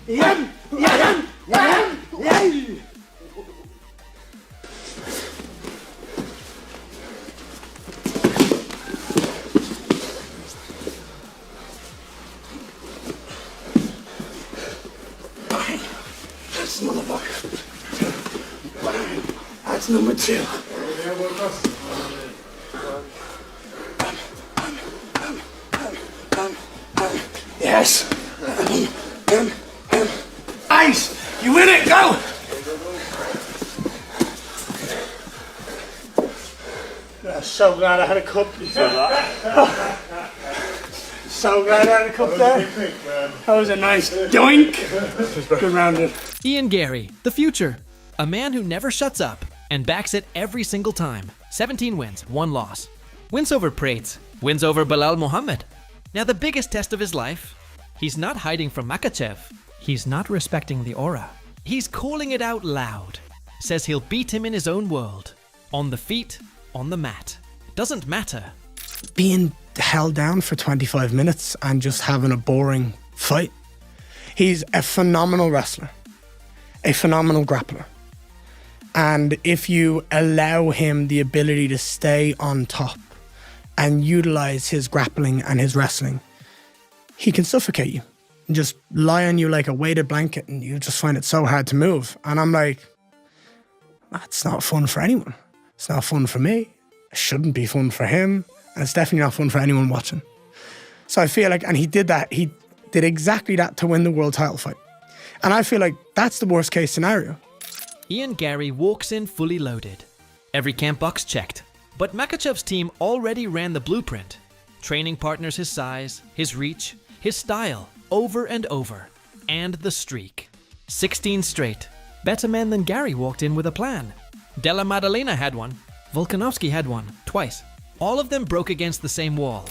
That's motherfucker. That's number 2. Yes. Nice. You win it. Go. I'm so glad I had a cup. So glad I had a cup there. That was a nice doink. Good rounded. Ian Garry, the future. A man who never shuts up and backs it every single time. 17 wins, 1 loss. Wins over Prates, wins over Belal Muhammad. Now the biggest test of his life, he's not hiding from Makhachev. He's not respecting the aura. He's calling it out loud. Says he'll beat him in his own world. On the feet, on the mat. Doesn't matter. Being held down for 25 minutes and just having a boring fight. He's a phenomenal wrestler. A phenomenal grappler. And if you allow him the ability to stay on top and utilize his grappling and his wrestling, he can suffocate you and just lie on you like a weighted blanket, and you just find it so hard to move. And I'm like, that's not fun for anyone. It's not fun for me. It shouldn't be fun for him. And it's definitely not fun for anyone watching. So I feel like, and he did that. He did exactly that to win the world title fight. And I feel like that's the worst case scenario. Ian Garry walks in fully loaded. Every camp box checked. But Makhachev's team already ran the blueprint. Training partners his size, his reach, his style, over and over. And the streak. 16 straight. Better men than Garry walked in with a plan. Della Maddalena had one. Volkanovski had one, twice. All of them broke against the same wall.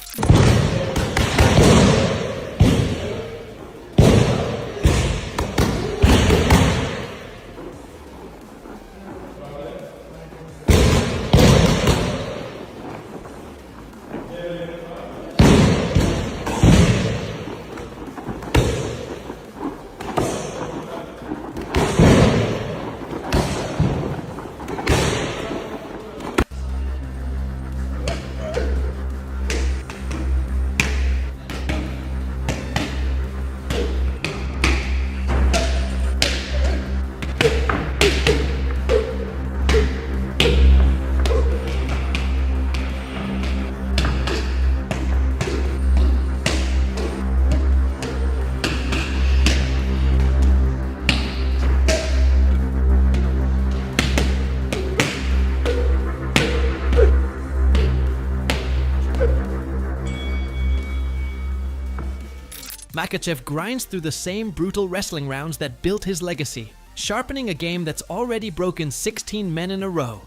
Makhachev grinds through the same brutal wrestling rounds that built his legacy, sharpening a game that's already broken 16 men in a row.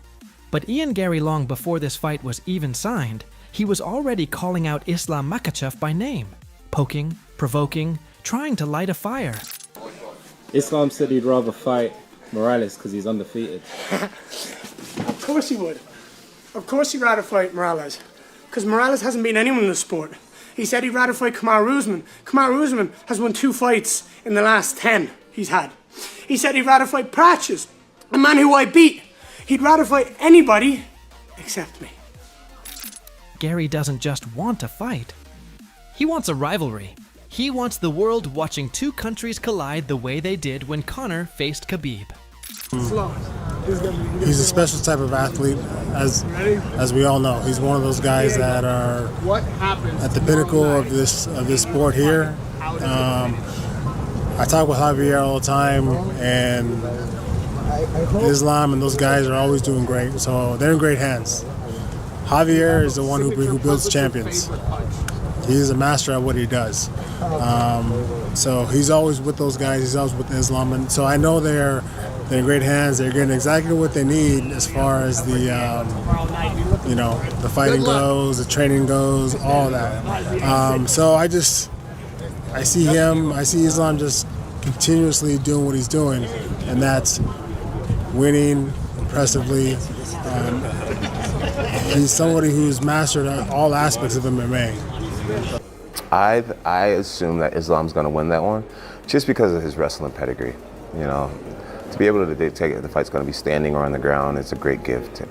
But Ian Garry, long before this fight was even signed, he was already calling out Islam Makhachev by name, poking, provoking, trying to light a fire. Islam said he'd rather fight Morales because he's undefeated. Of course he would. Of course he'd rather fight Morales. Because Morales hasn't beaten anyone in the sport. He said he'd rather fight Kamaru Usman. Kamaru Usman has won 2 fights in the last 10 he's had. He said he'd rather fight Prates, a man who I beat. He'd rather fight anybody except me. Garry doesn't just want a fight. He wants a rivalry. He wants the world watching 2 countries collide the way they did when Conor faced Khabib. He's a special type of athlete, as we all know. He's one of those guys that are at the pinnacle of this sport here. I talk with Javier all the time, and Islam and those guys are always doing great. So they're in great hands. Javier is the one who builds champions. He's a master at what he does. So he's always with those guys. He's always with Islam, and so I know they're in great hands. They're getting exactly what they need as far as the the fighting goes, the training goes, all that. So I see Islam just continuously doing what he's doing, and that's winning impressively. He's somebody who's mastered all aspects of MMA. I assume that Islam's going to win that one, just because of his wrestling pedigree. You know, to be able to take it, the fight's going to be standing or on the ground. It's a great gift.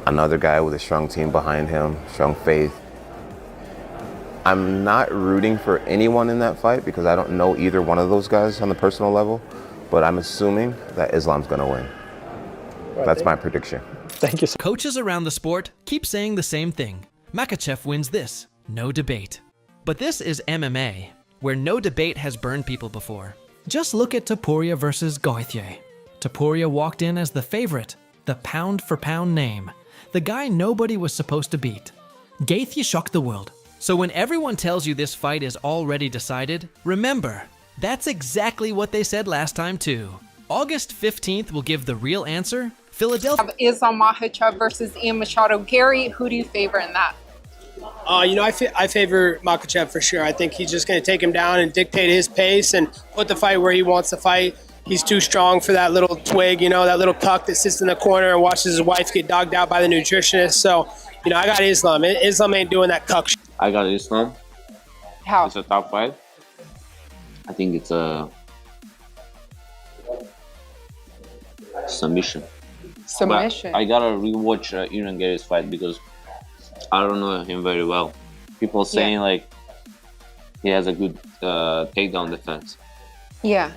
Another guy with a strong team behind him, strong faith. I'm not rooting for anyone in that fight because I don't know either one of those guys on the personal level, but I'm assuming that Islam's going to win. That's my prediction. Thank you, sir. Coaches around the sport keep saying the same thing. Makhachev wins this, no debate. But this is MMA, where no debate has burned people before. Just look at Topuria versus Gauthier. Topuria walked in as the favorite, the pound-for-pound name, the guy nobody was supposed to beat. Gaethje shocked the world. So when everyone tells you this fight is already decided, remember, that's exactly what they said last time too. August 15th will give the real answer. Philadelphia. Islam Makhachev versus Ian Machado. Garry, who do you favor in that? I favor Makhachev for sure. I think he's just going to take him down and dictate his pace and put the fight where he wants to fight. He's too strong for that little twig, that little cuck that sits in the corner and watches his wife get dogged out by the nutritionist. So, I got Islam. Islam ain't doing that cuck shit. I got Islam. How? It's a top fight. I think it's a submission. Submission. But I gotta rewatch Ian Garry's fight because I don't know him very well. People saying he has a good takedown defense. Yeah.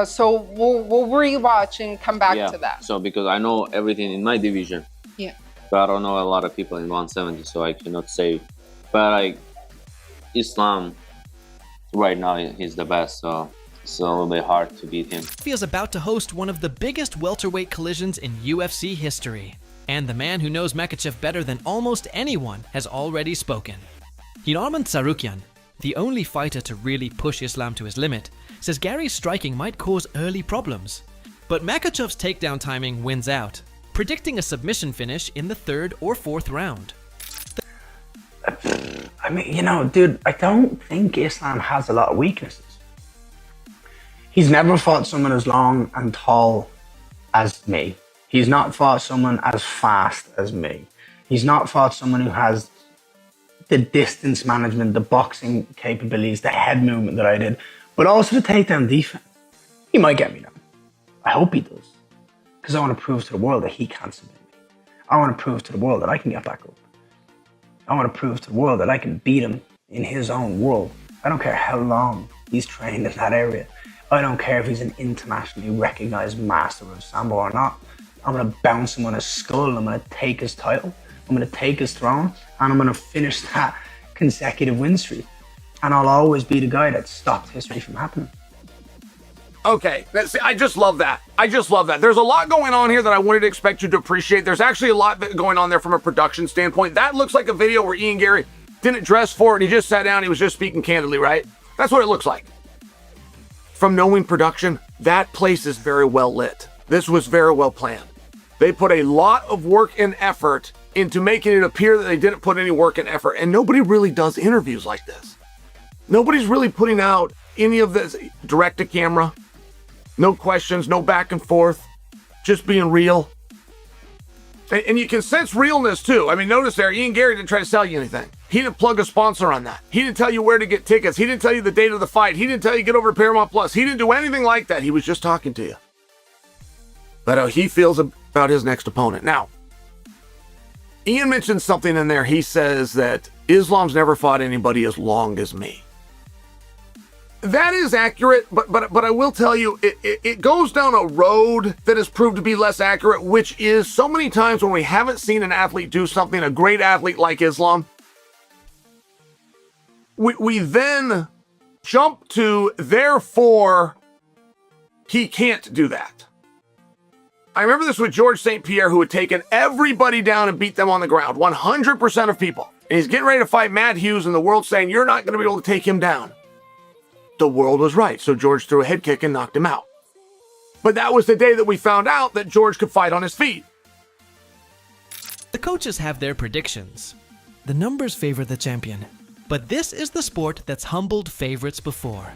So we'll rewatch and come back to that. So because I know everything in my division. Yeah. But I don't know a lot of people in 170, so I cannot say. But Islam right now he's the best, so it's a little bit hard to beat him. He is about to host one of the biggest welterweight collisions in UFC history. And the man who knows Makhachev better than almost anyone has already spoken. Hiraman Tsarukyan, the only fighter to really push Islam to his limit, says Garry's striking might cause early problems. But Makhachev's takedown timing wins out, predicting a submission finish in the 3rd or 4th round. I mean, dude, I don't think Islam has a lot of weaknesses. He's never fought someone as long and tall as me. He's not fought someone as fast as me. He's not fought someone who has the distance management, the boxing capabilities, the head movement that I did, but also the takedown defense. He might get me down. I hope he does. Because I want to prove to the world that he can't submit me. I want to prove to the world that I can get back up. I want to prove to the world that I can beat him in his own world. I don't care how long he's trained in that area. I don't care if he's an internationally recognized master of Sambo or not. I'm going to bounce him on his skull. I'm going to take his title. I'm going to take his throne. And I'm going to finish that consecutive win streak. And I'll always be the guy that stopped history from happening. Okay, I just love that. There's a lot going on here that I wouldn't expect you to appreciate. There's actually a lot going on there from a production standpoint. That looks like a video where Ian Garry didn't dress for it. He just sat down. He was just speaking candidly, right? That's what it looks like. From knowing production, that place is very well lit. This was very well planned. They put a lot of work and effort into making it appear that they didn't put any work and effort. And nobody really does interviews like this. Nobody's really putting out any of this direct to camera. No questions, no back and forth, just being real. And you can sense realness too. I mean, notice there, Ian Garry didn't try to sell you anything. He didn't plug a sponsor on that. He didn't tell you where to get tickets. He didn't tell you the date of the fight. He didn't tell you to get over to Paramount Plus. He didn't do anything like that. He was just talking to you about how he feels about his next opponent. Now, Ian mentioned something in there. He says that Islam's never fought anybody as long as me. That is accurate, but I will tell you, it goes down a road that has proved to be less accurate, which is so many times when we haven't seen an athlete do something, a great athlete like Islam, we then jump to, therefore, he can't do that. I remember this with George St. Pierre, who had taken everybody down and beat them on the ground, 100% of people. And he's getting ready to fight Matt Hughes, and the world's saying, you're not going to be able to take him down. The world was right, so George threw a head kick and knocked him out. But that was the day that we found out that George could fight on his feet. The coaches have their predictions. The numbers favor the champion. But this is the sport that's humbled favorites before.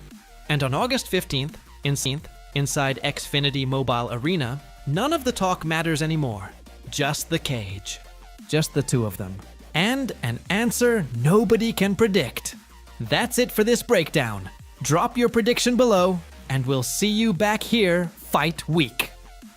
And on August 15th, inside Xfinity Mobile Arena, none of the talk matters anymore. Just the cage. Just the two of them. And an answer nobody can predict. That's it for this breakdown. Drop your prediction below, and we'll see you back here fight week.